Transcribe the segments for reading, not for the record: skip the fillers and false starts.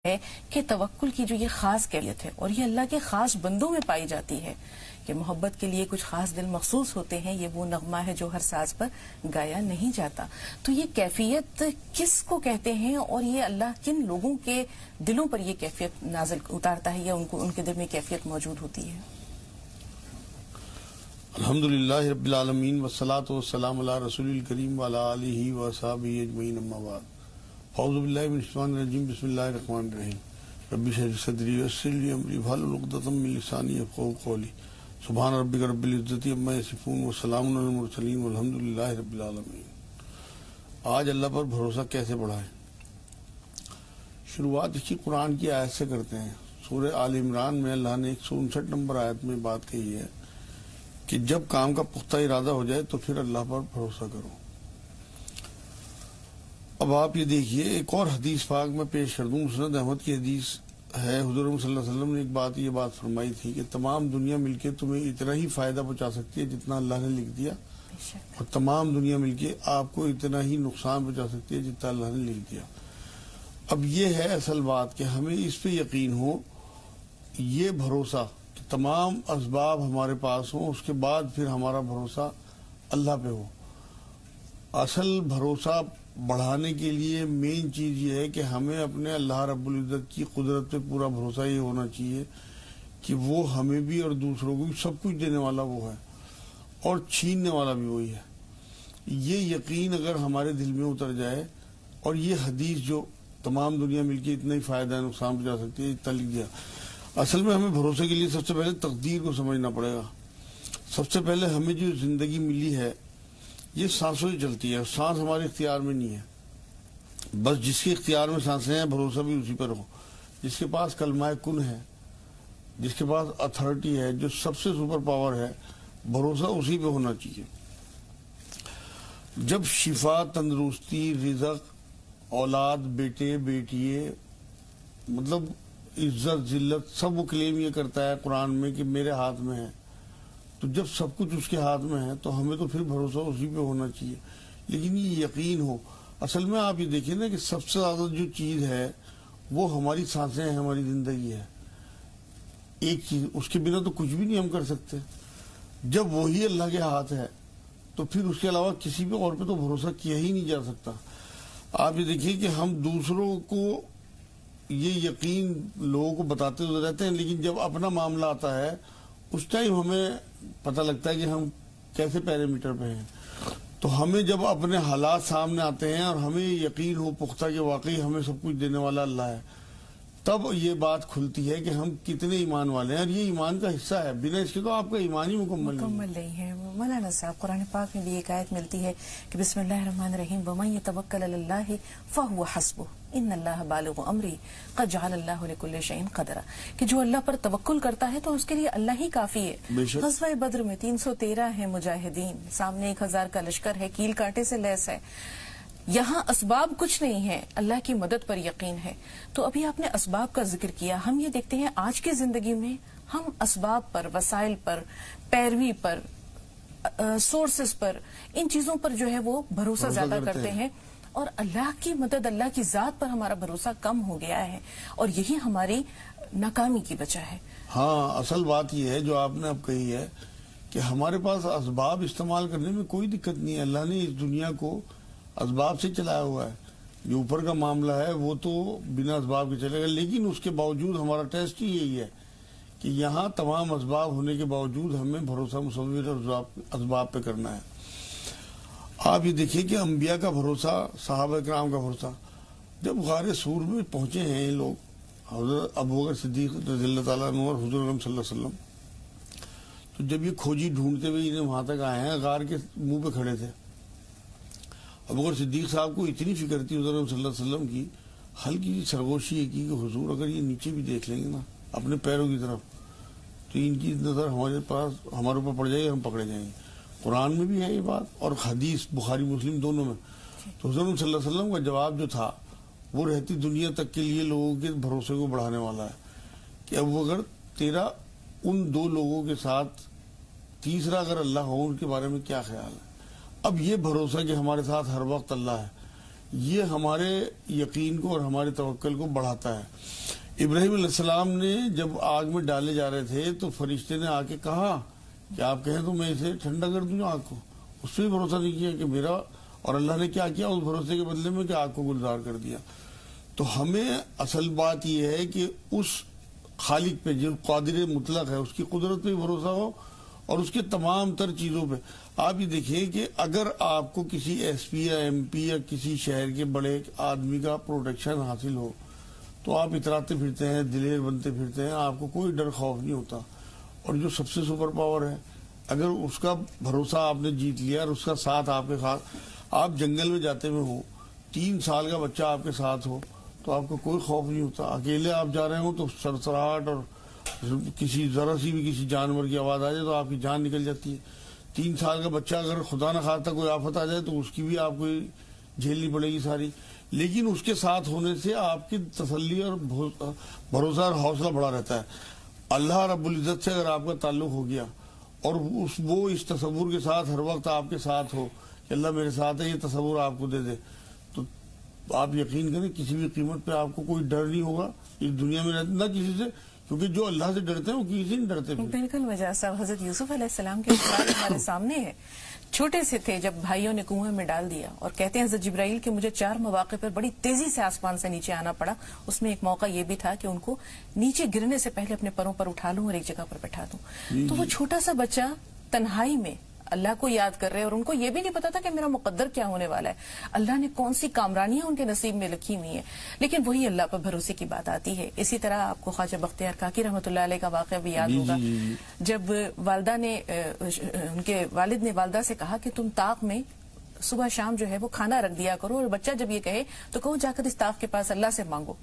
ہے کہ توکل کی جو یہ خاص کیفیت ہے اور یہ اللہ کے خاص بندوں میں پائی جاتی ہے کہ محبت کے لیے کچھ خاص دل مخصوص ہوتے ہیں. یہ وہ نغمہ ہے جو ہر ساز پر گایا نہیں جاتا. تو یہ کیفیت کس کو کہتے ہیں اور یہ اللہ کن لوگوں کے دلوں پر یہ کیفیت نازل اتارتا ہے یا ان کے دل میں کیفیت موجود ہوتی ہے؟ الحمدللہ رب العالمین والصلاة والسلام علی رسول الکریم وعلی آلہ وصحبہ اجمعین اما بعد. اعوذ باللہ من الشیطان الرجیم. بسم اللہ الرحمن الرحیم. رب اشرح صدری ویسر لی امری واحلل عقدۃ من لسانی یفقہوا قولی. سبحان ربک رب العزۃ عما یصفون وسلام علی المرسلین والحمدللہ رب العالمین. آج اللہ پر بھروسہ کیسے بڑھائیں؟ شروعات اسی قرآن کی آیت سے کرتے ہیں. سورہ آل عمران میں اللہ نے 159 نمبر آیت میں بات کہی ہے کہ جب کام کا پختہ ارادہ ہو جائے تو پھر اللہ پر بھروسہ کرو. اب آپ یہ دیکھیے ایک اور حدیث پاک میں پیش کر دوں. مسند احمد کی حدیث ہے. حضور صلی اللہ علیہ وسلم نے یہ بات فرمائی تھی کہ تمام دنیا مل کے تمہیں اتنا ہی فائدہ پہنچا سکتی ہے جتنا اللہ نے لکھ دیا، اور تمام دنیا مل کے آپ کو اتنا ہی نقصان پہنچا سکتی ہے جتنا اللہ نے لکھ دیا. اب یہ ہے اصل بات کہ ہمیں اس پہ یقین ہو، یہ بھروسہ کہ تمام اسباب ہمارے پاس ہوں، اس کے بعد پھر ہمارا بھروسہ اللہ پہ ہو. اصل بھروسہ بڑھانے کے لیے مین چیز یہ ہے کہ ہمیں اپنے اللہ رب العزت کی قدرت پہ پورا بھروسہ یہ ہونا چاہیے کہ وہ ہمیں بھی اور دوسروں کو بھی سب کچھ دینے والا وہ ہے اور چھیننے والا بھی وہی ہے. یہ یقین اگر ہمارے دل میں اتر جائے، اور یہ حدیث جو تمام دنیا مل کے اتنا ہی فائدہ ہے نقصان پہنچا سکتی ہے اتنا لکھ دیا. اصل میں ہمیں بھروسے کے لیے سب سے پہلے تقدیر کو سمجھنا پڑے گا. سب سے پہلے ہمیں جو زندگی ملی ہے یہ سانسوں ہی چلتی ہے، سانس ہمارے اختیار میں نہیں ہے. بس جس کے اختیار میں سانسیں ہیں بھروسہ بھی اسی پر ہو. جس کے پاس کلمہ کن ہے، جس کے پاس اتھارٹی ہے، جو سب سے سپر پاور ہے، بھروسہ اسی پہ ہونا چاہیے. جب شفا، تندرستی، رزق، اولاد، بیٹے بیٹیے، مطلب عزت ذلت سب وہ کلیم یہ کرتا ہے قرآن میں کہ میرے ہاتھ میں ہے. تو جب سب کچھ اس کے ہاتھ میں ہے تو ہمیں تو پھر بھروسہ اسی پہ ہونا چاہیے. لیکن یہ یقین ہو. اصل میں آپ یہ دیکھیں نا کہ سب سے زیادہ جو چیز ہے وہ ہماری سانسیں ہیں، ہماری زندگی ہے. ایک چیز، اس کے بنا تو کچھ بھی نہیں ہم کر سکتے. جب وہی اللہ کے ہاتھ ہے تو پھر اس کے علاوہ کسی بھی اور پہ تو بھروسہ کیا ہی نہیں جا سکتا. آپ یہ دیکھیے کہ ہم دوسروں کو یہ یقین لوگوں کو بتاتے ہوئے رہتے ہیں، لیکن جب اپنا معاملہ آتا ہے اس ٹائم ہمیں پتہ لگتا ہے کہ ہم کیسے پیرامیٹر پہ ہیں. تو ہمیں جب اپنے حالات سامنے آتے ہیں اور ہمیں یقین ہو پختہ کہ واقعی ہمیں سب کچھ دینے والا اللہ ہے، تب یہ بات کھلتی ہے کہ ہم کتنے ایمان والے ہیں. اور یہ ایمان کا حصہ ہے، بنا اس کے تو آپ کا ایمان ہی مکمل نہیں ہے. مولانا صاحب، قرآن پاک میں بھی ایک آیت ملتی ہے کہ بسم اللہ الرحمن الرحیم وَمَن يَتَوَكَّلْ عَلَى اللَّهِ فَهُوَ حَسْبُهُ إِنَّ اللَّهَ بَالِغُ أَمْرِهِ قَدْ جَعَلَ اللَّهُ لِكُلِّ شَيْءٍ قَدْرًا، کہ جو اللہ پر توکل کرتا ہے تو اس کے لیے اللہ ہی کافی ہے. غزوہ بدر میں 313 ہیں مجاہدین، سامنے 1000 کا لشکر ہے، کیل کاٹے سے لیس ہے. یہاں اسباب کچھ نہیں ہے، اللہ کی مدد پر یقین ہے. تو ابھی آپ نے اسباب کا ذکر کیا. ہم یہ دیکھتے ہیں آج کی زندگی میں ہم اسباب پر، وسائل پر، پیروی پر، سورسز پر، ان چیزوں پر جو ہے وہ بھروسہ زیادہ کرتے ہیں، اور اللہ کی مدد، اللہ کی ذات پر ہمارا بھروسہ کم ہو گیا ہے، اور یہی ہماری ناکامی کی وجہ ہے. ہاں، اصل بات یہ ہے جو آپ نے اب کہی ہے کہ ہمارے پاس اسباب استعمال کرنے میں کوئی دقت نہیں ہے. اللہ نے اس دنیا کو اسباب سے چلایا ہوا ہے. جو اوپر کا معاملہ ہے وہ تو بنا اسباب کے چلے گا، لیکن اس کے باوجود ہمارا ٹیسٹ ہی یہی ہے کہ یہاں تمام اسباب ہونے کے باوجود ہمیں بھروسہ مصور اسباب پہ کرنا ہے. آپ یہ دیکھیں کہ انبیاء کا بھروسہ، صحابہ کرام کا بھروسہ. جب غار سور میں پہنچے ہیں یہ لوگ، حضرت ابوبکر صدیق رضی اللہ تعالیٰ عنہ اور حضور اکرم صلی اللہ علیہ وسلم، تو جب یہ کھوجی ڈھونڈتے ہوئے انہیں وہاں تک آئے ہیں، غار کے منہ پہ کھڑے تھے. ابوبکر صدیق صاحب کو اتنی فکر تھی حضور صلی اللہ علیہ وسلم کی، ہلکی سی سرگوشی یہ کی کہ حضور اگر یہ نیچے بھی دیکھ لیں گے نا اپنے پیروں کی طرف تو ان کی نظر ہمارے اوپر پڑ جائے گی، ہم پکڑے جائیں گے. قرآن میں بھی ہے یہ بات اور حدیث بخاری مسلم دونوں میں. تو حضور صلی اللہ علیہ وسلم کا جواب جو تھا وہ رہتی دنیا تک کے لیے لوگوں کے بھروسے کو بڑھانے والا ہے کہ اب اگر تیرا ان دو لوگوں کے ساتھ تیسرا اگر اللہ ہو، ان کے بارے میں کیا خیال ہے. اب یہ بھروسہ کہ ہمارے ساتھ ہر وقت اللہ ہے، یہ ہمارے یقین کو اور ہمارے توکل کو بڑھاتا ہے. ابراہیم علیہ السلام نے جب آگ میں ڈالے جا رہے تھے تو فرشتے نے آ کے کہا کہ آپ کہیں تو میں اسے ٹھنڈا کر دوں آگ کو. اس پہ بھی بھروسہ نہیں کیا کہ میرا، اور اللہ نے کیا کیا اس بھروسے کے بدلے میں کہ آگ کو گلزار کر دیا. تو ہمیں اصل بات یہ ہے کہ اس خالق پہ جو قادر مطلق ہے اس کی قدرت پہ بھروسہ ہو اور اس کے تمام تر چیزوں پہ. آپ یہ دیکھیں کہ اگر آپ کو کسی ایس پی یا ایم پی یا کسی شہر کے بڑے آدمی کا پروٹیکشن حاصل ہو تو آپ اتراتے پھرتے ہیں، دلیر بنتے پھرتے ہیں، آپ کو کوئی ڈر خوف نہیں ہوتا. اور جو سب سے سپر پاور ہے، اگر اس کا بھروسہ آپ نے جیت لیا اور اس کا ساتھ آپ کے ساتھ، آپ جنگل میں جاتے ہوئے ہو، 3 سال کا بچہ آپ کے ساتھ ہو تو آپ کو کوئی خوف نہیں ہوتا. اکیلے آپ جا رہے ہو تو سرسراہٹ اور کسی ذرا سی بھی کسی جانور کی آواز آ جائے تو آپ کی جان نکل جاتی ہے. 3 سال کا بچہ اگر خدا نہ خواستہ کوئی آفت آ جائے تو اس کی بھی آپ کو جھیلنی پڑے گی ساری. لیکن اس کے ساتھ ہونے سے آپ کی تسلی اور بھروسہ اور حوصلہ بڑا رہتا ہے. اللہ رب العزت سے اگر آپ کا تعلق ہو گیا اور وہ اس تصور کے ساتھ ہر وقت آپ کے ساتھ ہو کہ اللہ میرے ساتھ ہے، یہ تصور آپ کو دے دے، تو آپ یقین کریں کسی بھی قیمت پہ آپ کو کوئی ڈر نہیں ہوگا اس دنیا میں رہتے نہ کسی سے، کیونکہ جو اللہ سے ڈرتے ہیں وہ کسی سے نہیں ڈرتے. بالکل مجاز صاحب، حضرت یوسف علیہ السلام کے مثال ہمارے سامنے ہے. چھوٹے سے تھے جب بھائیوں نے کنویں میں ڈال دیا، اور کہتے ہیں حضرت جبرائیل کہ مجھے 4 مواقع پر بڑی تیزی سے آسمان سے نیچے آنا پڑا. اس میں ایک موقع یہ بھی تھا کہ ان کو نیچے گرنے سے پہلے اپنے پروں پر اٹھا لوں اور ایک جگہ پر بٹھا دوں. تو وہ چھوٹا سا بچہ تنہائی میں اللہ کو یاد کر رہے اور ان کو یہ بھی نہیں پتا تھا کہ میرا مقدر کیا ہونے والا ہے، اللہ نے کون سی کامرانیاں ان کے نصیب میں لکھی ہوئی ہیں. لیکن وہی اللہ پر بھروسے کی بات آتی ہے. اسی طرح آپ کو خواجہ بختیار کاکی رحمۃ اللہ علیہ کا واقعہ بھی یاد ہوگا، جب والدہ نے ان کے والد نے والدہ سے کہا کہ تم طاق میں صبح شام جو ہے وہ کھانا رکھ دیا کرو، اور بچہ جب یہ کہے تو کہو جا کر اس طاق کے پاس اللہ سے مانگو.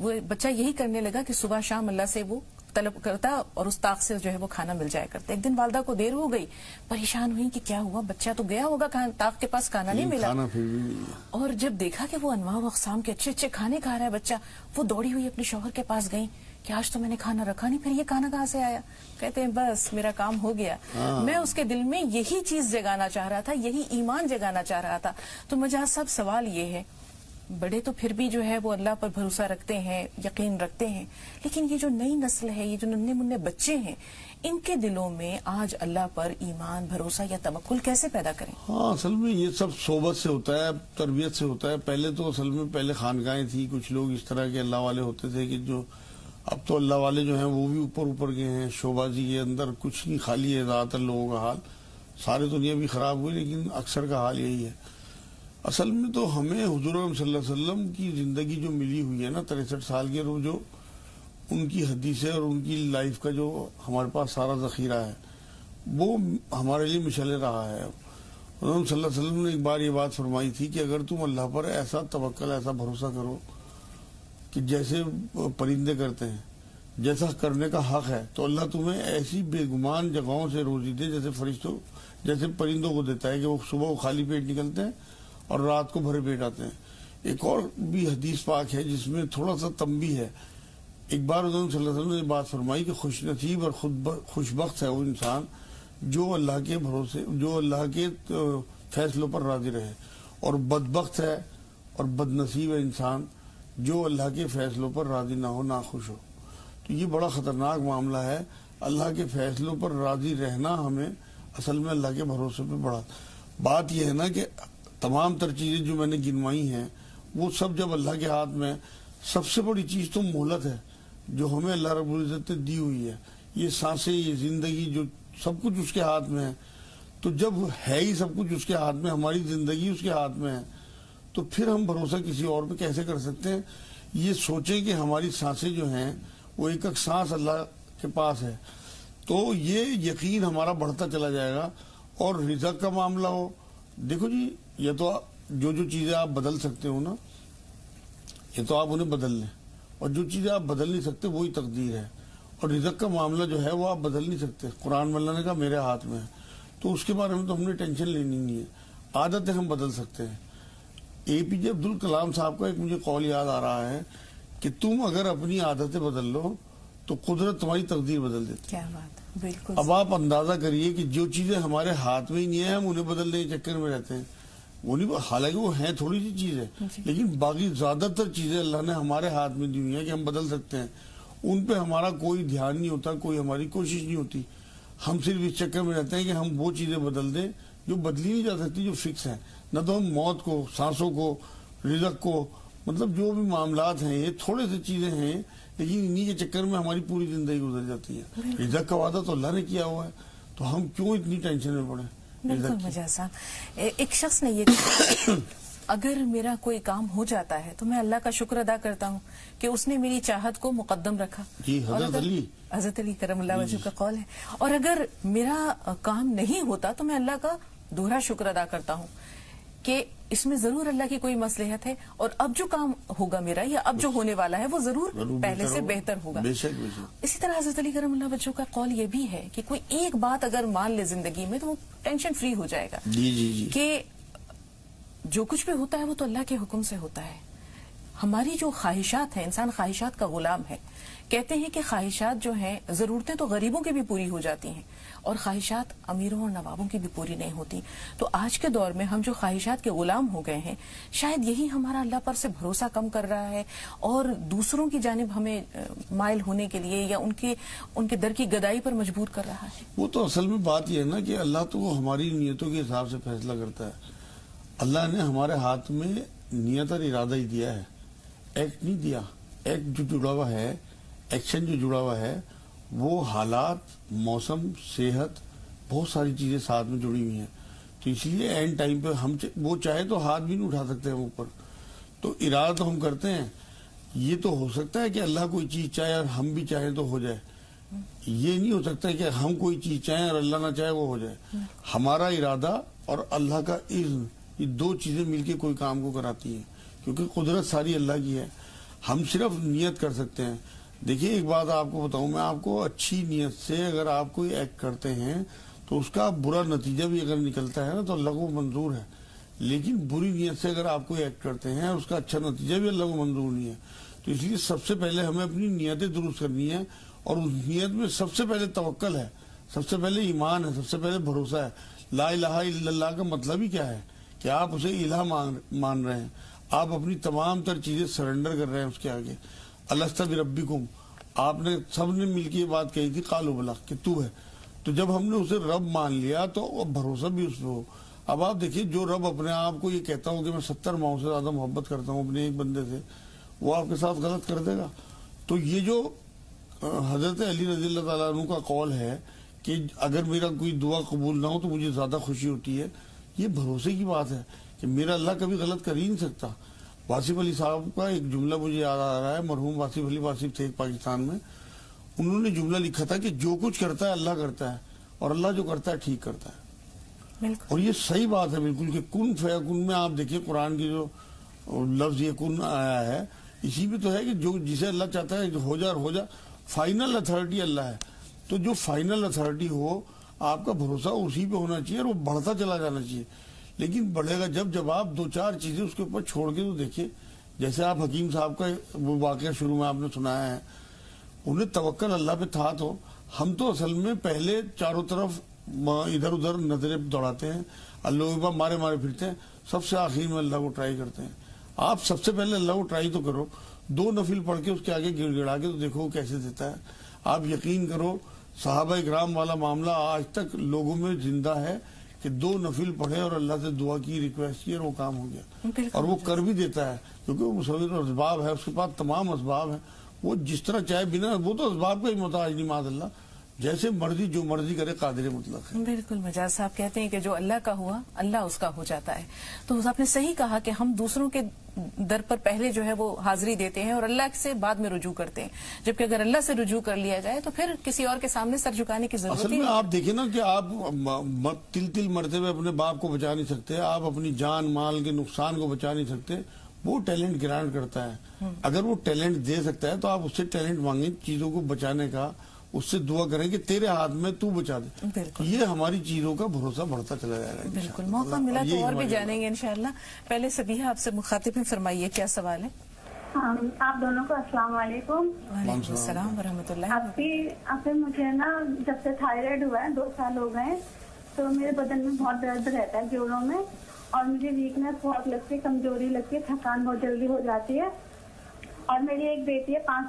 وہ بچہ یہی کرنے لگا کہ صبح شام اللہ سے وہ طلب کرتا اور اس طاق سے جو ہے وہ کھانا مل جایا کرتا. ایک دن والدہ کو دیر ہو گئی، پریشان ہوئی کہ کیا ہوا، بچہ تو گیا ہوگا طاق کے پاس، کھانا نہیں ملا. اور جب دیکھا کہ وہ انواع و اقسام کے اچھے اچھے کھانے کھا رہا ہے بچہ، وہ دوڑی ہوئی اپنے شوہر کے پاس گئی کہ آج تو میں نے کھانا رکھا نہیں، پھر یہ کھانا کہاں سے آیا؟ کہتے ہیں بس میرا کام ہو گیا. میں اس کے دل میں یہی چیز جگانا چاہ رہا تھا، یہی ایمان جگانا چاہ رہا تھا. تو مجھے سب سوال یہ ہے، بڑے تو پھر بھی جو ہے وہ اللہ پر بھروسہ رکھتے ہیں، یقین رکھتے ہیں، لیکن یہ جو نئی نسل ہے، یہ جو ننھے منھے بچے ہیں، ان کے دلوں میں آج اللہ پر ایمان، بھروسہ یا توکل کیسے پیدا کریں؟ ہاں، اصل میں یہ سب صحبت سے ہوتا ہے، تربیت سے ہوتا ہے. پہلے تو اصل میں پہلے خانقاہیں تھی، کچھ لوگ اس طرح کے اللہ والے ہوتے تھے کہ جو اب تو اللہ والے جو ہیں وہ بھی اوپر گئے ہیں. شوبازی کے اندر کچھ نہیں، خالی ہے زیادہ تر لوگوں کا حال. سارے دنیا بھی خراب ہوئی لیکن اکثر کا حال یہی ہے. اصل میں تو ہمیں حضور صلی اللہ علیہ وسلم کی زندگی جو ملی ہوئی ہے نا 63 سال کے، جو ان کی حدیثیں اور ان کی لائف کا جو ہمارے پاس سارا ذخیرہ ہے وہ ہمارے لیے مشعل رہا ہے. حضور صلی اللہ علیہ وسلم نے ایک بار یہ بات فرمائی تھی کہ اگر تم اللہ پر ایسا توکل، ایسا بھروسہ کرو کہ جیسے پرندے کرتے ہیں، جیسا کرنے کا حق ہے، تو اللہ تمہیں ایسی بے گمان جگہوں سے روزی دے جیسے فرشتوں، جیسے پرندوں کو دیتا ہے کہ وہ صبح خالی پیٹ نکلتے ہیں اور رات کو بھرے پیٹ آتے ہیں. ایک اور بھی حدیث پاک ہے جس میں تھوڑا سا تنبیہ ہے. ایک بار حضور صلی اللہ علیہ وسلم نے بات فرمائی کہ خوش نصیب اور خوش بخت ہے وہ انسان جو اللہ کے بھروسے، جو اللہ کے فیصلوں پر راضی رہے، اور بدبخت ہے اور بد نصیب ہے انسان جو اللہ کے فیصلوں پر راضی نہ ہو، ناخوش ہو. تو یہ بڑا خطرناک معاملہ ہے. اللہ کے فیصلوں پر راضی رہنا ہمیں اصل میں اللہ کے بھروسے پہ بڑا. بات یہ ہے نا کہ تمام تر چیزیں جو میں نے گنوائی ہیں وہ سب جب اللہ کے ہاتھ میں، سب سے بڑی چیز تو مہلت ہے جو ہمیں اللہ رب العزت نے دی ہوئی ہے. یہ سانسیں، یہ زندگی، جو سب کچھ اس کے ہاتھ میں ہے. تو جب ہے ہی سب کچھ اس کے ہاتھ میں، ہماری زندگی اس کے ہاتھ میں ہے، تو پھر ہم بھروسہ کسی اور پہ کیسے کر سکتے ہیں؟ یہ سوچیں کہ ہماری سانسیں جو ہیں وہ ایک ایک سانس اللہ کے پاس ہے، تو یہ یقین ہمارا بڑھتا چلا جائے گا. اور رزق کا معاملہ ہو، دیکھو جی، یہ تو جو چیزیں آپ بدل سکتے ہو نا، یہ تو آپ انہیں بدل لیں، اور جو چیزیں آپ بدل نہیں سکتے وہی تقدیر ہے. اور رزق کا معاملہ جو ہے وہ آپ بدل نہیں سکتے. قرآن میں اللہ نے کہا میرے ہاتھ میں ہے، تو اس کے بارے میں تو ہم نے ٹینشن لینی نہیں ہے. عادتیں ہم بدل سکتے ہیں. اے پی جے عبد الکلام صاحب کا ایک مجھے قول یاد آ رہا ہے کہ تم اگر اپنی عادتیں بدل لو تو قدرت تمہاری تقدیر بدل دیتی. کیا بات، بالکل. اب آپ اندازہ کریے کہ جو چیزیں ہمارے ہاتھ میں ہی نہیں ہیں ہم انہیں بدلنے کے چکر میں رہتے ہیں. وہ نہیں، حالانکہ وہ ہیں تھوڑی سی چیز ہے، لیکن باقی زیادہ تر چیزیں اللہ نے ہمارے ہاتھ میں دی ہوئی ہیں کہ ہم بدل سکتے ہیں. ان پہ ہمارا کوئی دھیان نہیں ہوتا، کوئی ہماری کوشش نہیں ہوتی. ہم صرف اس چکر میں رہتے ہیں کہ ہم وہ چیزیں بدل دیں جو بدلی نہیں جا سکتی، جو فکس ہیں. نہ تو ہم موت کو، سانسوں کو، رزق کو، مطلب جو بھی معاملات ہیں، یہ تھوڑے سے چیزیں ہیں، لیکن انہی کے چکر میں ہماری پوری زندگی گزر جاتی ہے. رزق کا وعدہ تو اللہ نے کیا ہوا ہے، تو ہم کیوں اتنی ٹینشن میں پڑے. بالکل مجاز صاحب، ایک شخص نے یہ کہا اگر میرا کوئی کام ہو جاتا ہے تو میں اللہ کا شکر ادا کرتا ہوں کہ اس نے میری چاہت کو مقدم رکھا. جی، حضرت علی کرم اللہ وجہ کا قول ہے. اور اگر میرا کام نہیں ہوتا تو میں اللہ کا دوہرا شکر ادا کرتا ہوں کہ اس میں ضرور اللہ کی کوئی مصلحت ہے، اور اب جو کام ہوگا میرا یا اب جو ہونے والا ہے وہ ضرور پہلے سے بہتر ہوگا. اسی طرح حضرت علی کرم اللہ وجہ کا قول یہ بھی ہے کہ کوئی ایک بات اگر مان لے زندگی میں تو وہ ٹینشن فری ہو جائے گا. کہ جو کچھ بھی ہوتا ہے وہ تو اللہ کے حکم سے ہوتا ہے. ہماری جو خواہشات ہیں، انسان خواہشات کا غلام ہے. کہتے ہیں کہ خواہشات جو ہیں، ضرورتیں تو غریبوں کی بھی پوری ہو جاتی ہیں اور خواہشات امیروں اور نوابوں کی بھی پوری نہیں ہوتی. تو آج کے دور میں ہم جو خواہشات کے غلام ہو گئے ہیں، شاید یہی ہمارا اللہ پر سے بھروسہ کم کر رہا ہے اور دوسروں کی جانب ہمیں مائل ہونے کے لیے یا ان کے در کی گدائی پر مجبور کر رہا ہے. وہ تو اصل میں بات یہ ہے نا کہ اللہ تو ہماری نیتوں کے حساب سے فیصلہ کرتا ہے. اللہ نے ہمارے ہاتھ میں نیت اور ارادہ ہی دیا ہے، ایکٹ نہیں دیا. ایکٹ جو جڑا ہوا ہے، ایکشن جو جڑا ہوا ہے، وہ حالات، موسم، صحت، بہت ساری چیزیں ساتھ میں جڑی ہوئی ہیں. تو اس لیے اینڈ ٹائم پہ ہم وہ چاہے تو ہاتھ بھی نہیں اٹھا سکتے ہم اوپر. تو ارادہ تو ہم کرتے ہیں. یہ تو ہو سکتا ہے کہ اللہ کوئی چیز چاہے اور ہم بھی چاہیں تو ہو جائے. یہ نہیں ہو سکتا کہ ہم کوئی چیز چاہیں اور اللہ نہ چاہے وہ ہو جائے. ہمارا ارادہ اور اللہ کا اذن، یہ دو چیزیں مل کے کوئی کام کو کراتی ہیں، کیونکہ قدرت ساری اللہ کی ہے. ہم صرف نیت کر سکتے ہیں. دیکھیے ایک بات آپ کو بتاؤں میں، آپ کو اچھی نیت سے اگر آپ کوئی ایکٹ کرتے ہیں تو اس کا برا نتیجہ بھی اگر نکلتا ہے نا تو اللہ کو منظور ہے. لیکن بری نیت سے اگر آپ کوئی ایکٹ کرتے ہیں اس کا اچھا نتیجہ بھی اللہ کو منظور نہیں ہے. تو اس لیے سب سے پہلے ہمیں اپنی نیتیں درست کرنی ہے، اور اس نیت میں سب سے پہلے توکل ہے، سب سے پہلے ایمان ہے، سب سے پہلے بھروسہ ہے. لا الہ الا اللہ کا مطلب ہی کیا ہے کہ آپ اسے الہ مان رہے ہیں، آپ اپنی تمام تر چیزیں سرنڈر کر رہے ہیں اس کے آگے. الست بربکم، آپ نے سب نے مل کے یہ بات کہی تھی قالوا بلی، کہ تو ہے. تو جب ہم نے اسے رب مان لیا تو اب بھروسہ بھی اس پہ ہو. اب آپ دیکھیے جو رب اپنے آپ کو یہ کہتا ہوں کہ میں 70 ماؤں سے زیادہ محبت کرتا ہوں اپنے ایک بندے سے، وہ آپ کے ساتھ غلط کر دے گا. تو یہ جو حضرت علی رضی اللہ تعالیٰ عنہ کا قول ہے کہ اگر میرا کوئی دعا قبول نہ ہو تو مجھے زیادہ خوشی ہوتی ہے، یہ بھروسے کی بات ہے کہ میرا اللہ کبھی غلط کر ہی نہیں سکتا. واصف علی صاحب کا ایک جملہ مجھے یاد آ رہا ہے، مرحوم واصف علی واصف تھے پاکستان میں. انہوں نے جملہ لکھا تھا کہ جو کچھ کرتا ہے اللہ کرتا ہے، اور اللہ جو کرتا ہے ٹھیک کرتا ہے. اور یہ صحیح بات ہے بالکل کہ کن فیکن میں آپ دیکھیں قرآن کی جو لفظ یہ کن آیا ہے، اسی میں تو ہے کہ جو جسے اللہ چاہتا ہے ہو جا اور ہو جا. فائنل اتھارٹی اللہ ہے. تو جو فائنل اتھارٹی ہو، آپ کا بھروسہ اسی پہ ہونا چاہیے اور وہ بڑھتا چلا جانا چاہیے. لیکن بڑھے گا جب آپ دو چار چیزیں اس کے اوپر چھوڑ کے تو دیکھیے، جیسے آپ حکیم صاحب کا وہ واقعہ شروع میں آپ نے سنایا ہے، انہیں توکل اللہ پہ تھا. تو ہم تو اصل میں پہلے چاروں طرف ادھر ادھر نظریں دوڑاتے ہیں، اللہ کو مارے پھرتے ہیں، سب سے آخر میں اللہ کو ٹرائی کرتے ہیں. آپ سب سے پہلے اللہ کو ٹرائی تو کرو، 2 نفل پڑھ کے اس کے آگے گڑ گڑا کے تو دیکھو وہ کیسے دیتا ہے. آپ یقین کرو صحابہ اکرام والا معاملہ آج تک لوگوں میں زندہ ہے کہ 2 نفل پڑھے اور اللہ سے دعا کی، ریکویسٹ کی اور وہ کام ہو گیا. اور وہ کر بھی دیتا ہے کیونکہ وہ مصور اسباب ہے، اس کے پاس تمام اسباب ہیں. وہ جس طرح چاہے بنا، وہ تو اسباب کا ہی محتاج نہیں معاذ اللہ، جیسے مرضی جو مرضی کرے قادر مطلق ہے. بالکل مجاز صاحب کہتے ہیں کہ جو اللہ کا ہوا اللہ اس کا ہو جاتا ہے. تو آپ نے صحیح کہا کہ ہم دوسروں کے در پر پہلے جو ہے وہ حاضری دیتے ہیں اور اللہ سے بعد میں رجوع کرتے ہیں، جبکہ اگر اللہ سے رجوع کر لیا جائے تو پھر کسی اور کے سامنے سر جھکانے کی ضرورت نہیں. آپ دیکھیں نا کہ آپ تل مرتے ہوئے اپنے باپ کو بچا نہیں سکتے، آپ اپنی جان مال کے نقصان کو بچا نہیں سکتے. وہ ٹیلنٹ گرانٹ کرتا ہے. اگر وہ ٹیلنٹ دے سکتا ہے تو آپ اس سے ٹیلنٹ مانگیں چیزوں کو بچانے کا، اس سے دعا کریں کہ تیرے ہاتھ میں تو بچا دے. یہ ہماری چیزوں کا بھروسہ بڑھتا چلا جائے گا. بالکل موقع ملا تو اور بھی جانیں گے انشاءاللہ. پہلے سبیحہ آپ سے مخاطب ہیں، فرمائیے کیا سوال ہے؟ آپ دونوں کو السلام علیکم. وعلیکم السلام ورحمۃ اللہ. آپ سے مجھے نا جب سے تھائرائڈ ہوا ہے 2 سال ہو گئے، تو میرے بدن میں بہت درد رہتا ہے جوڑوں میں، اور مجھے ویکنیس بہت لگتی ہے, کمزوری لگتی ہے, تھکان بہت جلدی ہو جاتی ہے. اور میری ایک بیٹی ہے 5